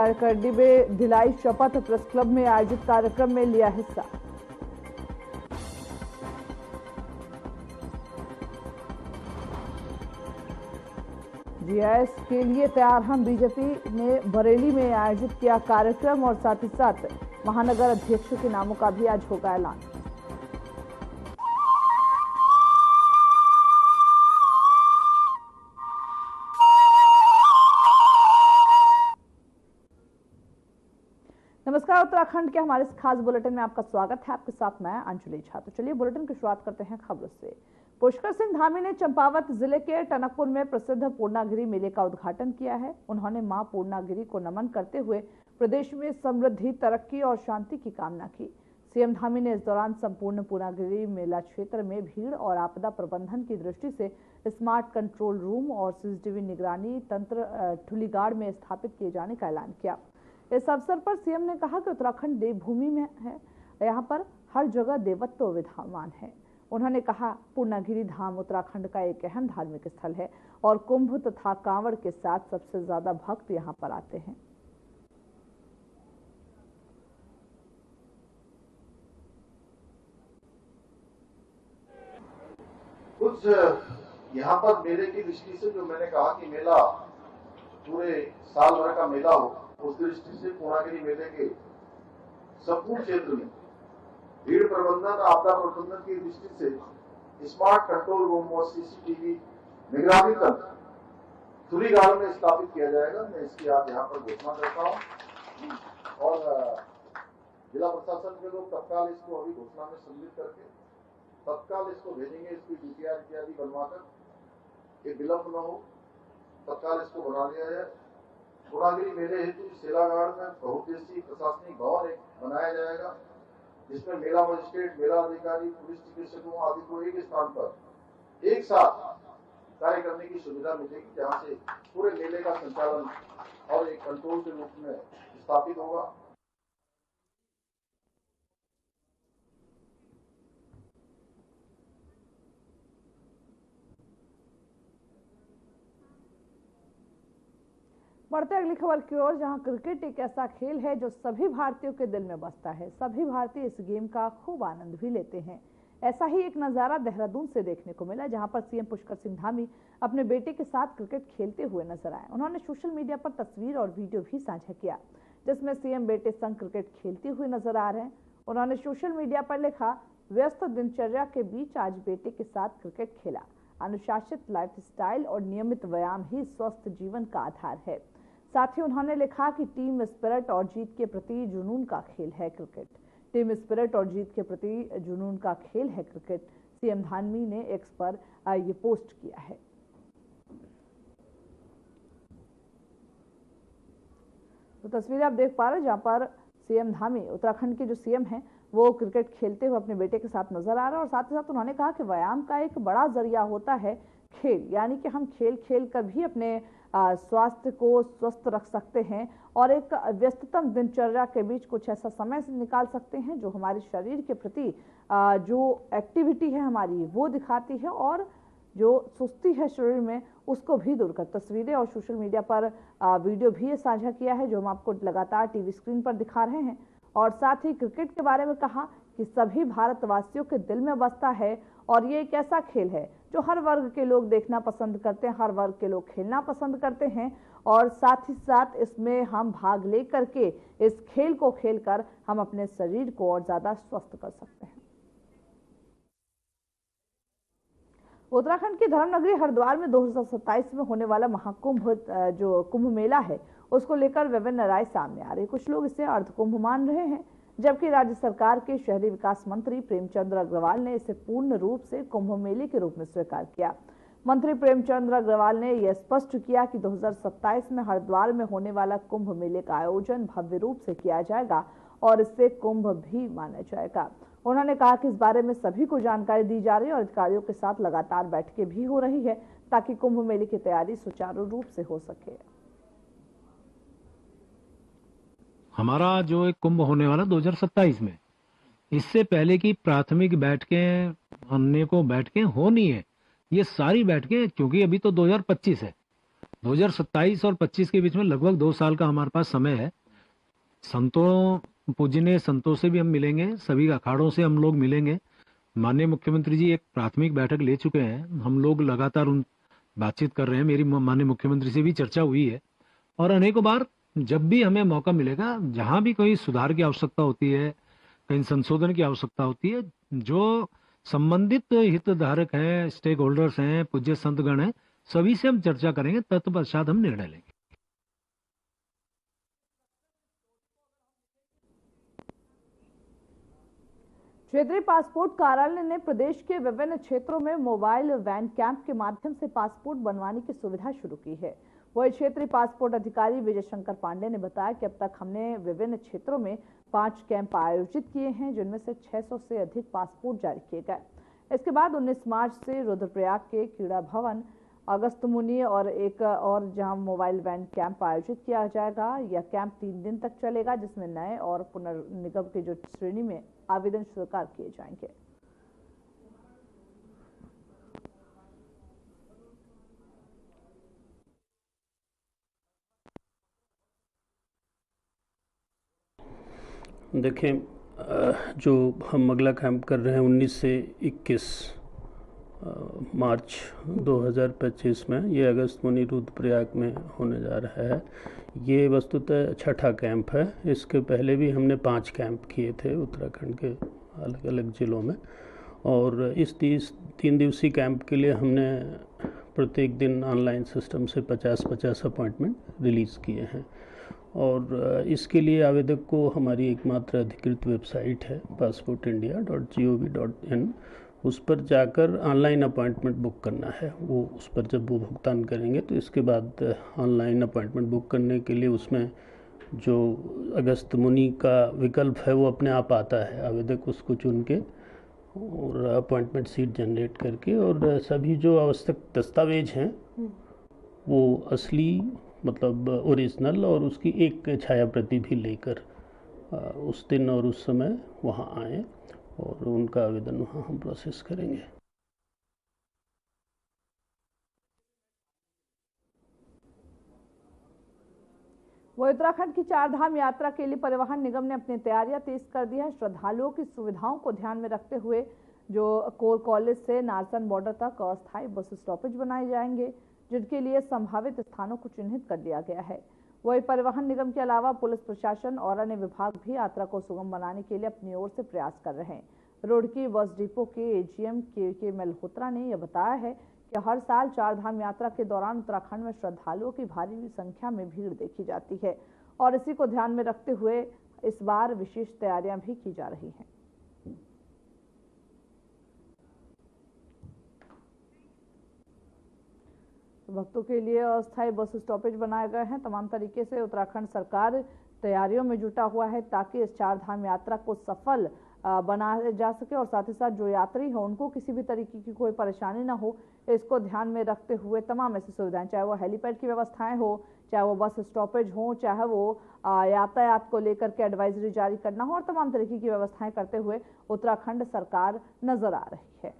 करडी में दिलाई शपथ प्रेस क्लब में आयोजित कार्यक्रम में लिया हिस्सा। जीएस के लिए तैयार हम बीजेपी ने बरेली में आयोजित किया कार्यक्रम और साथ ही साथ महानगर अध्यक्षों के नामों का भी आज होगा ऐलान। नमस्कार, उत्तराखंड के हमारे इस खास बुलेटिन में आपका स्वागत है। आपके साथ मैं अंजुली झा। तो चलिए बुलेटिन की शुरुआत करते हैं खबरों से। पुष्कर सिंह धामी ने चंपावत जिले के टनकपुर में प्रसिद्ध पूर्णागिरि मेले का उद्घाटन किया है। उन्होंने मां पूर्णागिरि को नमन करते हुए प्रदेश में समृद्धि, तरक्की और शांति की कामना की। सीएम धामी ने इस दौरान संपूर्ण पूर्णागिरि मेला क्षेत्र में भीड़ और आपदा प्रबंधन की दृष्टि से स्मार्ट कंट्रोल रूम और सीसीटीवी निगरानी तंत्र ठुलीगाड़ में स्थापित किए जाने का ऐलान किया। इस अवसर पर सीएम ने कहा कि उत्तराखंड देवभूमि में है, यहाँ पर हर जगह देवत्व विद्यमान है। उन्होंने कहा, पूर्णागिरि धाम उत्तराखंड का एक अहम धार्मिक स्थल है और कुंभ तथा कांवड़ के साथ सबसे ज्यादा भक्त यहाँ पर आते हैं। कुछ यहाँ पर मेले की दृष्टि से जो मैंने कहा कि मेला पूरे साल भर का मेला हो, उस दृष्टि से पूर्णागिरि मेले के संपूर्ण क्षेत्र में भीड़ प्रबंधन, आपदा प्रबंधन की दृष्टि से स्मार्ट कंट्रोल रूम और सीसीटीवी निगरानी तंत्र ठुलीगाड़ में स्थापित किया जाएगा। मैं इसकी आज यहाँ पर घोषणा करता हूँ और जिला प्रशासन के लोग तत्काल इसको अभी घोषणा में सम्मिलित करके तत्काल इसको भेजेंगे। इसकी डीपीआर इत्यादि बनवाकर ये विलंब न हो, तत्काल इसको बना लिया जाए। पूर्णागिरि मेले हेतु सेलागाड़ में बहुउद्देशीय प्रशासनिक भवन एक बनाया जाएगा, जिसमें मेला मजिस्ट्रेट, मेला अधिकारी, पुलिस चिकित्सकों आदि को एक स्थान पर एक साथ कार्य करने की सुविधा मिलेगी, जहां से पूरे मेले का संचालन और एक कंट्रोल के रूप में स्थापित होगा। बढ़ते अगली खबर की ओर, जहां क्रिकेट एक ऐसा खेल है जो सभी भारतीयों के दिल में बसता है। सभी भारतीय इस गेम का खूब आनंद भी लेते हैं। ऐसा ही एक नजारा देहरादून से देखने को मिला, जहां पर सीएम पुष्कर सिंह धामी अपने बेटे के साथ क्रिकेट खेलते हुए नजर आए। उन्होंने सोशल मीडिया पर तस्वीर और वीडियो भी साझा किया, जिसमें सीएम बेटे संग क्रिकेट खेलते हुए नजर आ रहे हैं। उन्होंने सोशल मीडिया पर लिखा, व्यस्त दिनचर्या के बीच आज बेटे के साथ क्रिकेट खेला। अनुशासित लाइफस्टाइल और नियमित व्यायाम ही स्वस्थ जीवन का आधार है। साथ ही उन्होंने लिखा कि टीम स्पिरिट और जीत के प्रति जुनून का खेल है क्रिकेट। टीम स्पिरिट और जीत के प्रति जुनून का खेल है क्रिकेट। सीएम धामी ने एक्स पर ये पोस्ट किया है। तो तस्वीरें आप देख पा रहे हैं, जहां पर सीएम धामी, उत्तराखंड के जो सीएम हैं, वो क्रिकेट खेलते हुए अपने बेटे के साथ नजर आ रहे हैं। और साथ ही साथ उन्होंने कहा कि व्यायाम का एक बड़ा जरिया होता है खेल, यानी कि हम खेल खेल कर भी अपने स्वास्थ्य को स्वस्थ रख सकते हैं और एक व्यस्ततम दिनचर्या के बीच कुछ ऐसा समय निकाल सकते हैं जो हमारे शरीर के प्रति जो एक्टिविटी है हमारी वो दिखाती है और जो सुस्ती है शरीर में उसको भी दूर कर। तस्वीरें और सोशल मीडिया पर वीडियो भी साझा किया है, जो हम आपको लगातार टीवी स्क्रीन पर दिखा रहे हैं। और साथ ही क्रिकेट के बारे में कहा कि सभी भारतवासियों के दिल में बसता है और ये एक ऐसा खेल है जो हर वर्ग के लोग देखना पसंद करते हैं, हर वर्ग के लोग खेलना पसंद करते हैं। और साथ ही साथ इसमें हम भाग लेकर के इस खेल को खेलकर हम अपने शरीर को और ज्यादा स्वस्थ कर सकते हैं। उत्तराखंड की धर्मनगरी हरिद्वार में 2027 में होने वाला महाकुंभ, जो कुंभ मेला है, उसको लेकर विभिन्न राय सामने आ रही है। कुछ लोग इसे अर्धकुंभ मान रहे हैं, जबकि राज्य सरकार के शहरी विकास मंत्री प्रेमचंद अग्रवाल ने इसे पूर्ण रूप से कुंभ मेले के रूप में स्वीकार किया। मंत्री प्रेमचंद अग्रवाल ने यह स्पष्ट किया कि 2027 में हरिद्वार में होने वाला कुंभ मेले का आयोजन भव्य रूप से किया जाएगा और इसे कुंभ भी माना जाएगा। उन्होंने कहा कि इस बारे में सभी को जानकारी दी जा रही है और अधिकारियों के साथ लगातार बैठकें भी हो रही है ताकि कुंभ मेले की तैयारी सुचारू रूप से हो सके। हमारा जो एक कुंभ होने वाला 2027 में, इससे पहले की प्राथमिक बैठकें अन्य को बैठकें होनी है। ये सारी बैठकें, क्योंकि अभी तो 2025 है, 2027 और 25 के बीच में लगभग 2 साल का हमारे पास समय है। संतों पूजनीय संतों से भी हम मिलेंगे, सभी अखाड़ों से हम लोग मिलेंगे। माननीय मुख्यमंत्री जी एक प्राथमिक बैठक ले चुके हैं, हम लोग लगातार उन बातचीत कर रहे हैं। मेरी माननीय मुख्यमंत्री से भी चर्चा हुई है और अनेकों बार जब भी हमें मौका मिलेगा, जहां भी कोई सुधार की आवश्यकता होती है, कहीं संशोधन की आवश्यकता होती है, जो संबंधित हितधारक हैं, स्टेक होल्डर्स हैं, पूज्य संतगण हैं, सभी से हम चर्चा करेंगे, तत्पश्चात हम निर्णय लेंगे। क्षेत्रीय पासपोर्ट कार्यालय ने प्रदेश के विभिन्न क्षेत्रों में मोबाइल वैन कैंप के माध्यम से पासपोर्ट बनवाने की सुविधा शुरू की है। वही क्षेत्रीय पासपोर्ट अधिकारी विजय शंकर पांडे ने बताया कि अब तक हमने विभिन्न क्षेत्रों में 5 कैंप आयोजित किए हैं, जिनमें से 600 से अधिक पासपोर्ट जारी किए गए। इसके बाद 19 मार्च से रुद्रप्रयाग के क्रीड़ा भवन, अगस्त्यमुनि और एक और जहां मोबाइल वैन कैंप आयोजित किया जाएगा। यह कैंप 3 दिन तक चलेगा, जिसमें नए और पुनर्निगम के जो श्रेणी में आवेदन स्वीकार किए जाएंगे। देखें, जो हम अगला कैंप कर रहे हैं 19 से 21 मार्च 2025 में, ये अगस्त्यमुनि रुद्रप्रयाग में होने जा रहा है। ये वस्तुतः छठा कैंप है। इसके पहले भी हमने 5 कैंप किए थे उत्तराखंड के अलग अलग ज़िलों में, और इस 3 दिवसीय कैंप के लिए हमने प्रत्येक दिन ऑनलाइन सिस्टम से 50-50 अपॉइंटमेंट रिलीज़ किए हैं। और इसके लिए आवेदक को हमारी एकमात्र अधिकृत वेबसाइट है passportindia.gov.in, उस पर जाकर ऑनलाइन अपॉइंटमेंट बुक करना है। वो उस पर जब वो भुगतान करेंगे तो इसके बाद ऑनलाइन अपॉइंटमेंट बुक करने के लिए उसमें जो अगस्त्यमुनि का विकल्प है वो अपने आप आता है। आवेदक उसको चुन के और अपॉइंटमेंट सीट जनरेट करके, और सभी जो आवश्यक दस्तावेज हैं वो असली मतलब ओरिजिनल और उसकी एक छाया प्रति भी लेकर उस दिन और उस समय वहाँ आएँ और उनका आवेदन वहाँ हम प्रोसेस करेंगे। वह उत्तराखंड की 4 धाम यात्रा के लिए परिवहन निगम ने अपनी तैयारियां तेज कर दी है। श्रद्धालुओं की सुविधाओं को ध्यान में रखते हुए जो कोर कॉलेज से नारसन बॉर्डर तक अस्थायी बस स्टॉपेज बनाए जाएंगे, जिनके लिए संभावित स्थानों को चिन्हित कर लिया गया है। वही परिवहन निगम के अलावा पुलिस प्रशासन और अन्य विभाग भी यात्रा को सुगम बनाने के लिए अपनी ओर से प्रयास कर रहे हैं। रुड़की बस डिपो के एजीएम के मल्होत्रा ने यह बताया है कि हर साल 4 धाम यात्रा के दौरान उत्तराखंड में श्रद्धालुओं की भारी संख्या में भीड़ देखी जाती है और इसी को ध्यान में रखते हुए इस बार विशेष तैयारियां भी की जा रही हैं। भक्तों के लिए अस्थायी बस स्टॉपेज बनाए गए हैं। तमाम तरीके से उत्तराखंड सरकार तैयारियों में जुटा हुआ है ताकि इस 4 धाम यात्रा को सफल बनाया जा सके और साथ ही साथ जो यात्री हो उनको किसी भी तरीके की कोई परेशानी ना हो, इसको ध्यान में रखते हुए तमाम ऐसी सुविधाएं, चाहे वो हेलीपैड की व्यवस्थाएं हो, चाहे वो बस स्टॉपेज हो, चाहे वो यातायात को लेकर के एडवाइजरी जारी करना हो, और तमाम तरीके की व्यवस्थाएं करते हुए उत्तराखंड सरकार नजर आ रही है।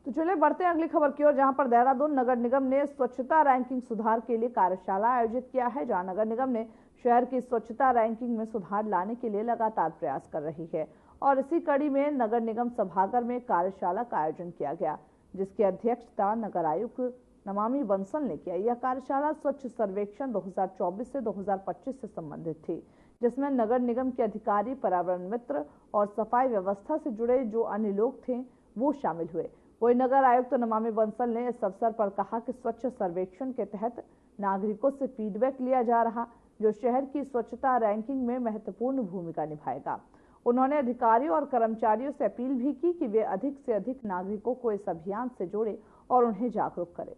तो चलिए बढ़ते हैं अगली खबर की ओर, जहां पर देहरादून नगर निगम ने स्वच्छता रैंकिंग सुधार के लिए कार्यशाला आयोजित किया है। जहां नगर निगम ने शहर की स्वच्छता रैंकिंग में सुधार लाने के लिए लगातार प्रयास कर रही है और इसी कड़ी में नगर निगम सभागार में कार्यशाला का आयोजन किया गया, जिसकी अध्यक्षता नगर आयुक्त नमामि बंसल ने किया। यह कार्यशाला स्वच्छ सर्वेक्षण 2024 से 2025 से संबंधित थी, जिसमें नगर निगम के अधिकारी, पर्यावरण मित्र और सफाई व्यवस्था से जुड़े जो अन्य लोग थे वो शामिल हुए। वही नगर आयुक्त नमामि बंसल ने इस अवसर पर कहा कि स्वच्छ सर्वेक्षण के तहत नागरिकों से फीडबैक लिया जा रहा, जो शहर की स्वच्छता रैंकिंग में महत्वपूर्ण भूमिका निभाएगा। उन्होंने अधिकारियों और कर्मचारियों से अपील भी की कि वे अधिक से अधिक नागरिकों को इस अभियान से जोड़े और उन्हें जागरूक करें।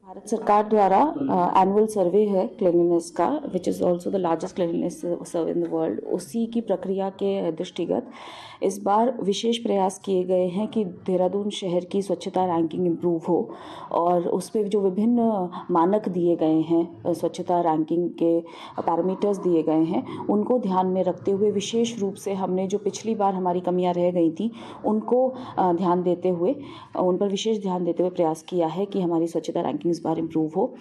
भारत सरकार द्वारा एनुअल सर्वे है क्लीनलीनेस का, which is also the largest cleanliness survey in the world. उसी की प्रक्रिया के दृष्टिगत इस बार विशेष प्रयास किए गए हैं कि देहरादून शहर की स्वच्छता रैंकिंग इम्प्रूव हो, और उस पर जो विभिन्न मानक दिए गए हैं, स्वच्छता रैंकिंग के पैरामीटर्स दिए गए हैं, उनको ध्यान में रखते हुए विशेष रूप से हमने जो पिछली बार हमारी कमियां रह गई थी उनको ध्यान देते हुए, उन पर विशेष ध्यान देते हुए प्रयास किया है कि हमारी स्वच्छता रैंकिंग इस बार इम्प्रूव हो।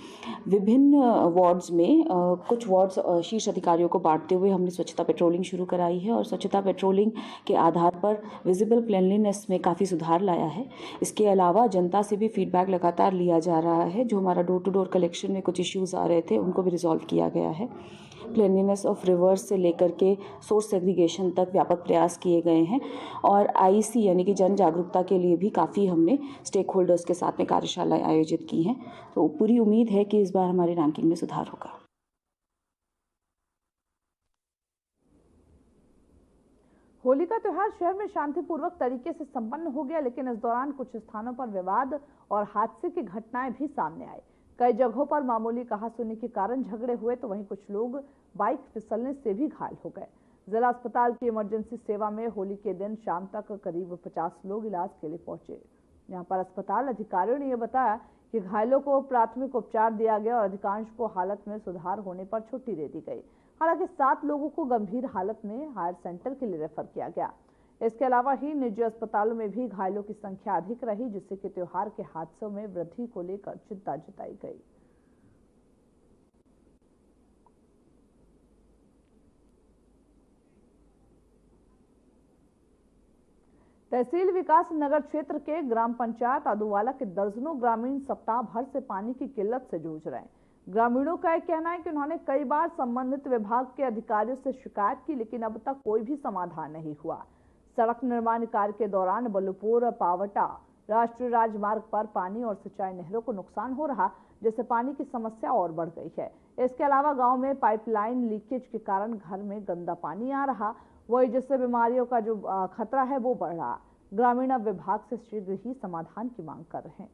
विभिन्न वार्ड्स में कुछ वार्ड्स शीर्ष अधिकारियों को बांटते हुए हमने स्वच्छता पेट्रोलिंग शुरू कराई है, और स्वच्छता पेट्रोलिंग के आधार पर विजिबल क्लीनलीनेस में काफ़ी सुधार लाया है। इसके अलावा जनता से भी फीडबैक लगातार लिया जा रहा है। जो हमारा डोर टू डोर कलेक्शन में कुछ इश्यूज़ आ रहे थे उनको भी रिजॉल्व किया गया है। क्लीनलीनेस ऑफ रिवर्स से लेकर के सोर्स सेग्रीगेशन तक व्यापक प्रयास किए गए हैं, और आईसी यानी कि जन जागरूकता के लिए भी काफ़ी हमने स्टेक होल्डर्स के साथ में कार्यशालाएं आयोजित की हैं। तो पूरी उम्मीद है कि इस बार हमारी रैंकिंग में सुधार होगा। होली का त्योहार शहर में शांतिपूर्वक तरीके से संपन्न हो गया, लेकिन इस दौरान कुछ स्थानों पर विवाद और हादसे की घटनाएं भी सामने आई। कई जगहों पर मामूली कहासुनी के कारण झगड़े हुए, तो वहीं कुछ लोग बाइक फिसलने से भी घायल हो गए। जिला अस्पताल की इमरजेंसी सेवा में होली के दिन शाम तक करीब 50 लोग इलाज के लिए पहुंचे। यहां पर अस्पताल अधिकारियों ने यह बताया कि घायलों को प्राथमिक उपचार दिया गया और अधिकांश को हालत में सुधार होने पर छुट्टी दे दी गई। हालांकि 7 लोगों को गंभीर हालत में हायर सेंटर के लिए रेफर किया गया। इसके अलावा ही निजी अस्पतालों में भी घायलों की संख्या अधिक रही, जिससे कि त्योहार के हादसों में वृद्धि को लेकर चिंता जताई गई। तहसील विकास नगर क्षेत्र के ग्राम पंचायत आदूवाला के दर्जनों ग्रामीण सप्ताह भर से पानी की किल्लत से जूझ रहे हैं। ग्रामीणों का यह कहना है कि उन्होंने कई बार संबंधित विभाग के अधिकारियों से शिकायत की, लेकिन अब तक कोई भी समाधान नहीं हुआ। सड़क निर्माण कार्य के दौरान बलुपुर पावटा राष्ट्रीय राजमार्ग पर पानी और सिंचाई नहरों को नुकसान हो रहा, जिससे पानी की समस्या और बढ़ गई है। इसके अलावा गांव में पाइपलाइन लीकेज के कारण घर में गंदा पानी आ रहा, वही जिससे बीमारियों का जो खतरा है वो बढ़ रहा। ग्रामीण अब विभाग से शीघ्र ही समाधान की मांग कर रहे हैं।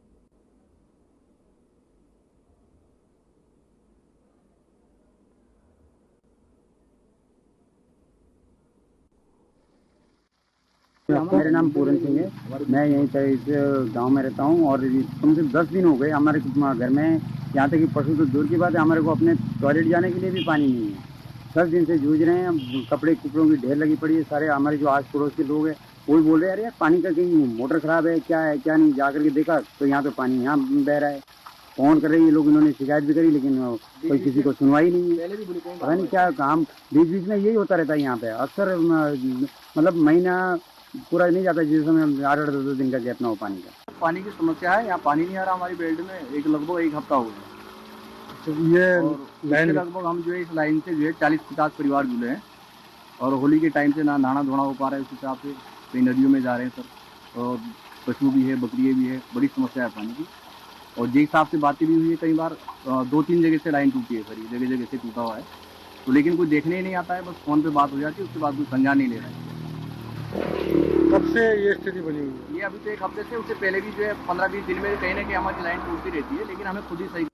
मेरा नाम पूरन सिंह है। मैं यहीं पर इस गांव में रहता हूं, और कम से कम 10 दिन हो गए हमारे घर में, यहाँ तक कि परसों तो दूर की बात है, हमारे को अपने टॉयलेट जाने के लिए भी पानी नहीं है। 10 दिन से जूझ रहे हैं। कपड़े कुपड़ों की ढेर लगी पड़ी है। सारे हमारे जो आस पड़ोस के लोग हैं वो भी बोल रहे हैं अरे यार पानी का कहीं मोटर खराब है क्या नहीं। जा करके देखा तो यहाँ तो पानी यहाँ बह रहा है। फोन कर रहे हैं ये लोग, इन्होंने शिकायत भी करी, लेकिन कोई किसी को सुनवाई नहीं है। पता नहीं क्या काम, बीच बीच में यही होता रहता है यहाँ पे अक्सर। मतलब महीना पूरा नहीं जाता जिस समय 8-10 दिन का गैप ना हो पानी का। पानी की समस्या है, यहाँ पानी नहीं आ रहा हमारी बेल्ट में लगभग एक हफ्ता हो गया। ये लाइन लगभग हम जो है इस लाइन से जो है 40-50 परिवार जुड़े हैं, और होली के टाइम से ना नहाना धोना हो पा रहा है उस हिसाब से। कई नदियों में जा रहे हैं सर, और पशु भी है, बकरियाँ भी है, बड़ी समस्या है पानी की। और जिस हिसाब से बातें भी हुई है, कई बार 2-3 जगह से लाइन टूटी है सर, जगह जगह से टूटा हुआ है। तो लेकिन कोई देखने ही नहीं आता है, बस फोन पे बात हो जाती है, उसके बाद कोई संज्ञान नहीं ले रहा है। कब से ये स्थिति बनी हुई है? ये अभी तो एक हफ्ते से, उससे पहले भी जो है 15-20 दिन में कहीं ना कहीं हमारी लाइन टूटती रहती है, लेकिन हमें खुद ही सही।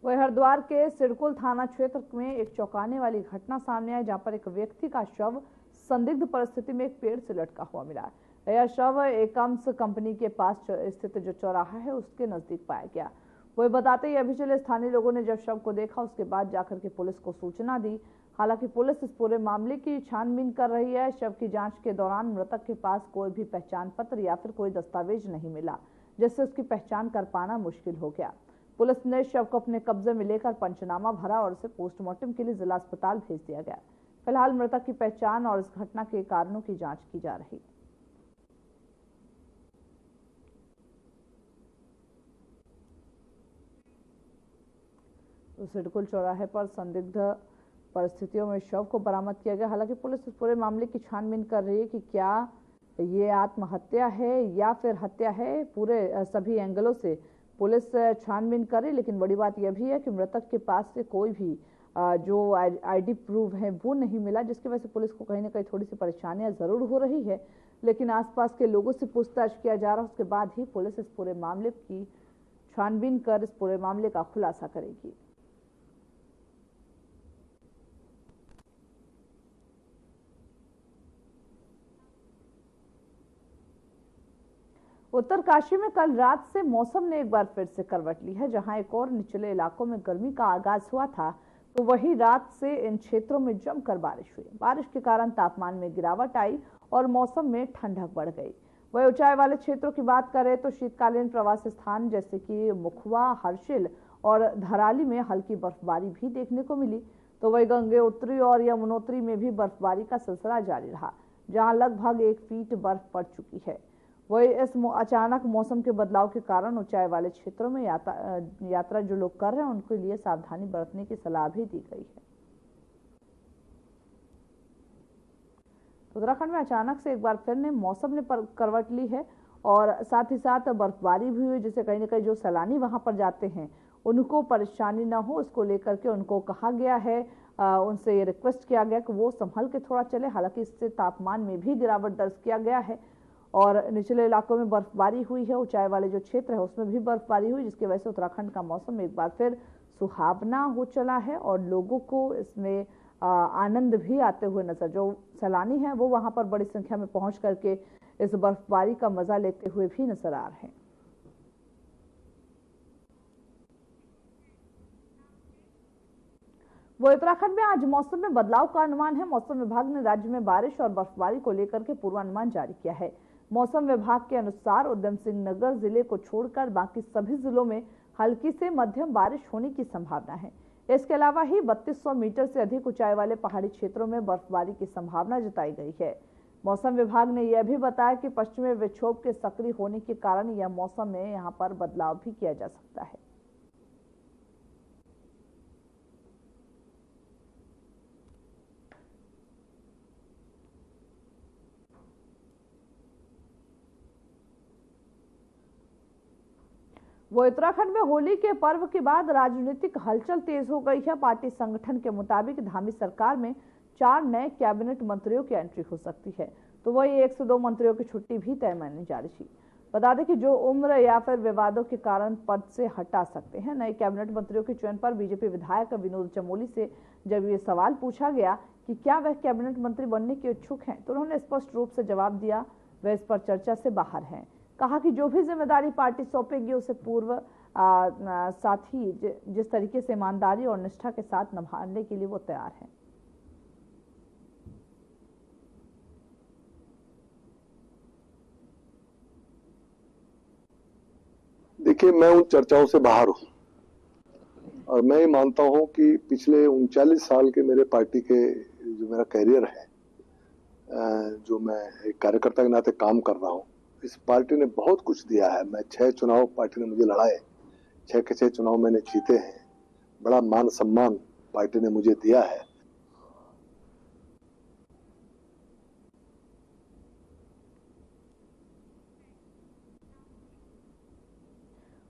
वही हरिद्वार के सिडकुल थाना क्षेत्र में एक चौंकाने वाली घटना सामने आई, जहां पर एक व्यक्ति का शव संदिग्ध परिस्थिति में एक पेड़ से लटका हुआ मिला। यह शव एकम्स कंपनी के पास स्थित जो चौराहा है उसके नजदीक पाया गया। वही बताते ही अभी चले स्थानीय लोगों ने जब शव को देखा उसके बाद जाकर के पुलिस को सूचना दी। हालांकि पुलिस इस पूरे मामले की छानबीन कर रही है। शव की जांच के दौरान मृतक के पास कोई भी पहचान पत्र या फिर कोई दस्तावेज नहीं मिला, जिससे उसकी पहचान कर पाना मुश्किल हो गया। पुलिस ने शव को अपने कब्जे में लेकर पंचनामा भरा और उसे पोस्टमार्टम के लिए जिला अस्पताल भेज दिया गया। फिलहाल मृतक की पहचान और इस घटना के कारणों की जांच की जा रही। तो सिडकुल चौराहे पर संदिग्ध परिस्थितियों में शव को बरामद किया गया। हालांकि पुलिस इस पूरे मामले की छानबीन कर रही है कि क्या ये आत्महत्या है या फिर हत्या है। पूरे सभी एंगलों से पुलिस छानबीन करे, लेकिन बड़ी बात यह भी है कि मृतक के पास से कोई भी जो आईडी प्रूफ है वो नहीं मिला, जिसकी वजह से पुलिस को कहीं ना कहीं थोड़ी सी परेशानियां जरूर हो रही है। लेकिन आसपास के लोगों से पूछताछ किया जा रहा है, उसके बाद ही पुलिस इस पूरे मामले की छानबीन कर इस पूरे मामले का खुलासा करेगी। उत्तरकाशी में कल रात से मौसम ने एक बार फिर से करवट ली है। जहां एक और निचले इलाकों में गर्मी का आगाज हुआ था, तो वहीं रात से इन क्षेत्रों में जमकर बारिश हुई। बारिश के कारण तापमान में गिरावट आई और मौसम में ठंडक बढ़ गई। वहीं ऊंचाई वाले क्षेत्रों की बात करें तो शीतकालीन प्रवासी स्थान जैसे कि मुखवा, हर्षिल और धराली में हल्की बर्फबारी भी देखने को मिली। तो वहीं गंगोत्री और यमुनोत्री में भी बर्फबारी का सिलसिला जारी रहा, जहां लगभग 1 फीट बर्फ पड़ चुकी है। वही इस अचानक मौसम के बदलाव के कारण ऊंचाई वाले क्षेत्रों में यात्रा जो लोग कर रहे हैं उनके लिए सावधानी बरतने की सलाह भी दी गई है। उत्तराखंड में अचानक से एक बार फिर ने मौसम ने करवट ली है और साथ ही साथ बर्फबारी भी हुई, जिससे कहीं ना कहीं जो सैलानी वहां पर जाते हैं उनको परेशानी ना हो, उसको लेकर के उनको कहा गया है, उनसे ये रिक्वेस्ट किया गया कि वो संभल के थोड़ा चले। हालांकि इससे तापमान में भी गिरावट दर्ज किया गया है और निचले इलाकों में बर्फबारी हुई है। ऊंचाई वाले जो क्षेत्र है उसमें भी बर्फबारी हुई, जिसकी वजह से उत्तराखंड का मौसम एक बार फिर सुहावना हो चला है और लोगों को इसमें आनंद भी आते हुए नजर, जो सैलानी हैं वो वहां पर बड़ी संख्या में पहुंच करके इस बर्फबारी का मजा लेते हुए भी नजर आ रहे हैं। वो उत्तराखंड में आज मौसम में बदलाव का अनुमान है। मौसम विभाग ने राज्य में बारिश और बर्फबारी को लेकर के पूर्वानुमान जारी किया है। मौसम विभाग के अनुसार उधम सिंह नगर जिले को छोड़कर बाकी सभी जिलों में हल्की से मध्यम बारिश होने की संभावना है। इसके अलावा ही 3200 मीटर से अधिक ऊंचाई वाले पहाड़ी क्षेत्रों में बर्फबारी की संभावना जताई गई है। मौसम विभाग ने यह भी बताया कि पश्चिमी विक्षोभ के सक्रिय होने के कारण यह मौसम में यहां पर बदलाव भी किया जा सकता है। वो उत्तराखंड में होली के पर्व के बाद राजनीतिक हलचल तेज हो गई है। पार्टी संगठन के मुताबिक धामी सरकार में 4 नए कैबिनेट मंत्रियों की एंट्री हो सकती है, तो वही 1 से 2 मंत्रियों की छुट्टी भी तय मानी जा रही है। बता दें कि जो उम्र या फिर विवादों के कारण पद से हटा सकते हैं। नए कैबिनेट मंत्रियों के चयन पर बीजेपी विधायक विनोद चमोली से जब ये सवाल पूछा गया कि क्या वह कैबिनेट मंत्री बनने के इच्छुक हैं, तो उन्होंने स्पष्ट रूप से जवाब दिया वह इस पर चर्चा से बाहर हैं। कहा कि जो भी जिम्मेदारी पार्टी सौंपेगी उसे पूर्व साथी जिस तरीके से ईमानदारी और निष्ठा के साथ निभाने के लिए वो तैयार हैं। देखिए, मैं उन चर्चाओं से बाहर हूं और मैं ये मानता हूं कि पिछले 39 साल के मेरे पार्टी के जो मेरा कैरियर है, जो मैं एक कार्यकर्ता के नाते काम कर रहा हूं, इस पार्टी ने बहुत कुछ दिया है। मैं 6 चुनाव पार्टी ने मुझे लड़ाए, 6 के 6 चुनाव मैंने जीते हैं। बड़ा मान सम्मान पार्टी ने मुझे दिया है।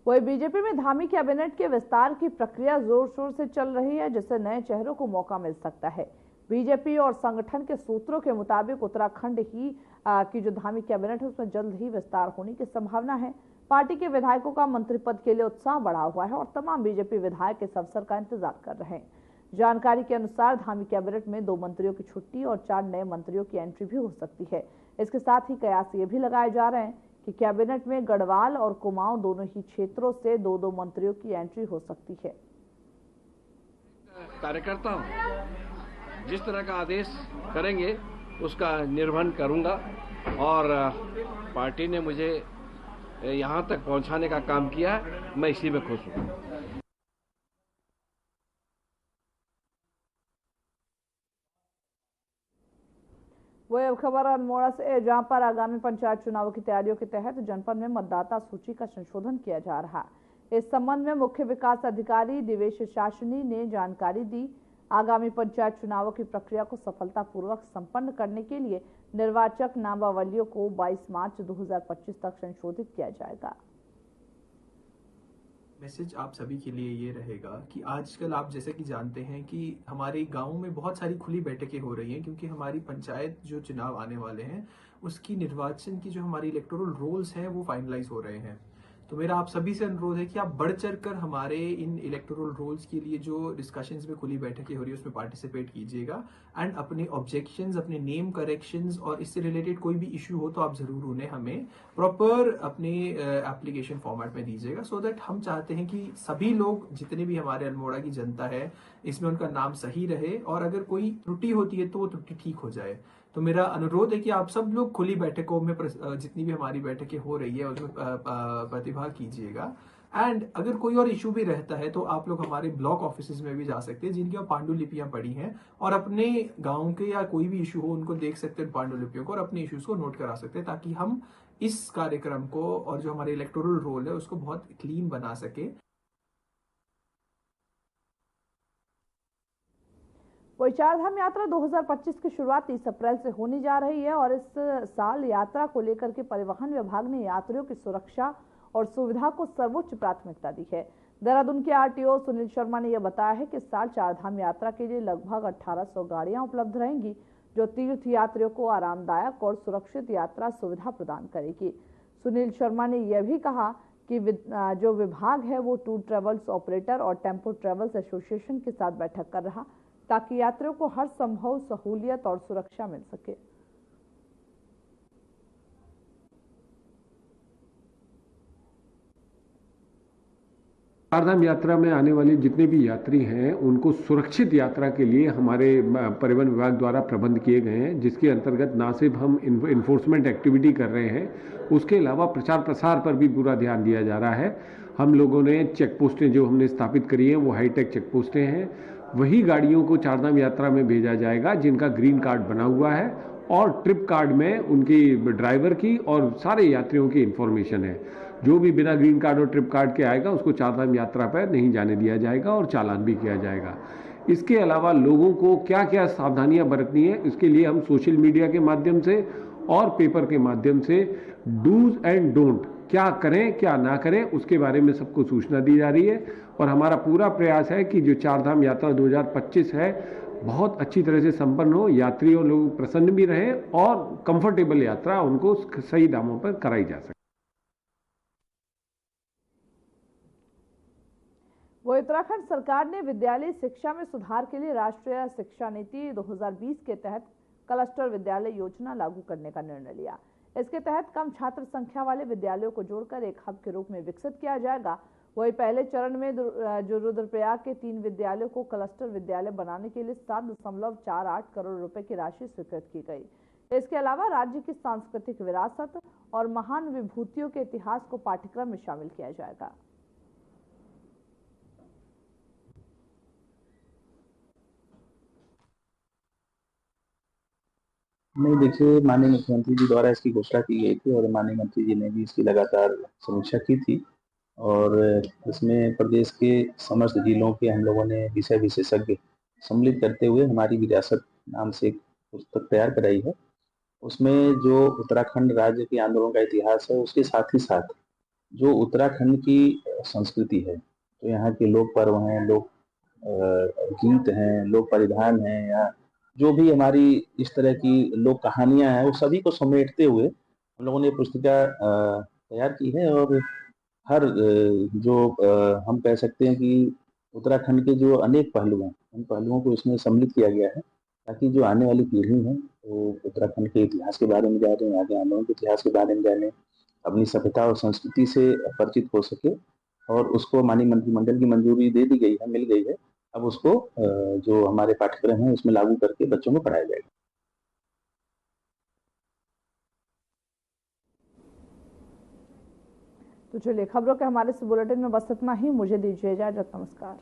वही बीजेपी में धामी कैबिनेट के विस्तार की प्रक्रिया जोर शोर से चल रही है, जिससे नए चेहरों को मौका मिल सकता है। बीजेपी और संगठन के सूत्रों के मुताबिक उत्तराखंड की जो धामी कैबिनेट है उसमें जल्द ही विस्तार होने की संभावना है। पार्टी के विधायकों का मंत्री पद के लिए उत्साह बढ़ा हुआ है और तमाम बीजेपी विधायक इस अवसर का इंतजार कर रहे हैं। जानकारी के अनुसार धामी कैबिनेट में 2 मंत्रियों की छुट्टी और 4 नए मंत्रियों की एंट्री भी हो सकती है। इसके साथ ही कयास ये भी लगाए जा रहे हैं कि कैबिनेट में गढ़वाल और कुमाऊं दोनों ही क्षेत्रों से 2-2 मंत्रियों की एंट्री हो सकती है। कार्यकर्ता हूं, जिस तरह का आदेश करेंगे उसका निर्वहन करूंगा और पार्टी ने मुझे यहां तक पहुंचाने का काम किया, मैं इसी में खुश हूं। वो अब खबर अल्मोड़ा से, जहां पर आगामी पंचायत चुनावों की तैयारियों के तहत जनपद में मतदाता सूची का संशोधन किया जा रहा है। इस संबंध में मुख्य विकास अधिकारी दिवेश शासनी ने जानकारी दी। आगामी पंचायत चुनावों की प्रक्रिया को सफलतापूर्वक संपन्न करने के लिए निर्वाचक नामावलियों को 22 मार्च 2025 तक संशोधित किया जाएगा। मैसेज आप सभी के लिए ये रहेगा कि आजकल आप जैसे कि जानते हैं कि हमारे गांव में बहुत सारी खुली बैठकें हो रही हैं, क्योंकि हमारी पंचायत जो चुनाव आने वाले हैं उसकी निर्वाचन की जो हमारी इलेक्टोरल रोल्स हैं वो फाइनलाइज हो रहे हैं। तो मेरा आप सभी से अनुरोध है कि आप बढ़ चढ़ कर हमारे इन इलेक्टोरल रोल्स के लिए जो डिस्कशंस में खुली बैठकें हो रही है उसमें पार्टिसिपेट कीजिएगा एंड अपने ऑब्जेक्शंस, अपने नेम करेक्शंस और इससे रिलेटेड कोई भी इशू हो तो आप जरूर उन्हें हमें प्रॉपर अपने एप्लीकेशन फॉर्मेट में दीजिएगा, सो दैट हम चाहते हैं कि सभी लोग, जितने भी हमारे अल्मोड़ा की जनता है, इसमें उनका नाम सही रहे और अगर कोई त्रुटि होती है तो वो त्रुटि ठीक हो जाए। तो मेरा अनुरोध है कि आप सब लोग खुली बैठकों में जितनी भी हमारी बैठकें हो रही है उसमें प्रतिभाग कीजिएगा। एंड अगर कोई और इशू भी रहता है तो आप लोग हमारे ब्लॉक ऑफिसेज में भी जा सकते हैं जिनकी पांडुलिपियां पड़ी हैं और अपने गांव के या कोई भी इशू हो उनको देख सकते हैं पांडुलिपियों को और अपने इश्यूज को नोट करा सकते हैं, ताकि हम इस कार्यक्रम को और जो हमारे इलेक्टोरल रोल है उसको बहुत क्लीन बना सके। वही चारधाम यात्रा 2025 की शुरुआत 30 अप्रैल से होने जा रही है और इस साल यात्रा को लेकर के परिवहन विभाग ने यात्रियों की सुरक्षा और सुविधा को सर्वोच्च प्राथमिकता दी है। देहरादून के आरटीओ सुनील शर्मा ने यह बताया है कि इस साल चारधाम यात्रा के लिए लगभग 1800 गाड़ियां उपलब्ध रहेंगी, जो तीर्थ यात्रियों को आरामदायक और सुरक्षित यात्रा सुविधा प्रदान करेगी। सुनील शर्मा ने यह भी कहा कि जो विभाग है वो टूर ट्रेवल्स ऑपरेटर और टेम्पो ट्रेवल्स एसोसिएशन के साथ बैठक कर रहा, ताकि यात्रियों को हर संभव सहूलियत और सुरक्षा मिल सके। चारधाम यात्रा में आने वाले जितने भी यात्री हैं उनको सुरक्षित यात्रा के लिए हमारे परिवहन विभाग द्वारा प्रबंध किए गए हैं, जिसके अंतर्गत ना सिर्फ हम इन्फोर्समेंट एक्टिविटी कर रहे हैं, उसके अलावा प्रचार प्रसार पर भी पूरा ध्यान दिया जा रहा है। हम लोगों ने चेक पोस्टें जो हमने स्थापित करी हैं वो हाईटेक चेक पोस्टें हैं। वही गाड़ियों को चारधाम यात्रा में भेजा जाएगा जिनका ग्रीन कार्ड बना हुआ है और ट्रिप कार्ड में उनकी ड्राइवर की और सारे यात्रियों की इंफॉर्मेशन है। जो भी बिना ग्रीन कार्ड और ट्रिप कार्ड के आएगा उसको चारधाम यात्रा पर नहीं जाने दिया जाएगा और चालान भी किया जाएगा। इसके अलावा लोगों को क्या क्या सावधानियां बरतनी है, इसके लिए हम सोशल मीडिया के माध्यम से और पेपर के माध्यम से डूज एंड डोंट, क्या करें क्या ना करें, उसके बारे में सबको सूचना दी जा रही है। और हमारा पूरा प्रयास है कि जो चारधाम यात्रा 2025 है बहुत अच्छी तरह से संपन्न हो, यात्रियों लोग प्रसन्न भी रहें और कंफर्टेबल यात्रा उनको सही दामों पर कराई जा सके। वो उत्तराखंड सरकार ने विद्यालय शिक्षा में सुधार के लिए राष्ट्रीय शिक्षा नीति 2020 के तहत क्लस्टर विद्यालय योजना लागू करने का निर्णय लिया। इसके तहत कम छात्र संख्या वाले विद्यालयों को जोड़कर एक हब के रूप में विकसित किया जाएगा। वही पहले चरण में जो रुद्रप्रयाग के 3 विद्यालयों को क्लस्टर विद्यालय बनाने के लिए 7.48 करोड़ रुपए की राशि स्वीकृत की गई। इसके अलावा राज्य की सांस्कृतिक विरासत और महान विभूतियों के इतिहास को पाठ्यक्रम में शामिल किया जाएगा। नहीं, देखिए, माननीय मुख्यमंत्री जी द्वारा इसकी घोषणा की गई थी और माननीय मंत्री जी ने भी इसकी लगातार समीक्षा की थी और इसमें प्रदेश के समस्त जिलों के हम लोगों ने विषय विशेषज्ञ सम्मिलित करते हुए हमारी विरासत नाम से एक पुस्तक तैयार कराई है। उसमें जो उत्तराखंड राज्य के आंदोलन का इतिहास है उसके साथ ही साथ जो उत्तराखंड की संस्कृति है, तो यहाँ के लोक पर्व हैं, लोक गीत हैं, लोक परिधान हैं, या जो भी हमारी इस तरह की लोक कहानियां हैं, वो सभी को समेटते हुए हम लोगों ने पुस्तिका तैयार की है। और हर जो हम कह सकते हैं कि उत्तराखंड के जो अनेक पहलू हैं, उन पहलुओं को इसमें सम्मिलित किया गया है, ताकि जो आने वाली पीढ़ी है वो उत्तराखंड के इतिहास के बारे में जाने, यहाँ के आंदोलन के इतिहास के बारे में जाने, अपनी सभ्यता और संस्कृति से परिचित हो सके। और उसको माननीय मंत्रिमंडल की मंजूरी दे दी गई है, मिल गई है। अब उसको जो हमारे पाठ्यक्रम है उसमें लागू करके बच्चों को पढ़ाया जाएगा। तो चलिए, खबरों के हमारे इस बुलेटिन में बस इतना ही। मुझे दीजिए इजाजत। नमस्कार।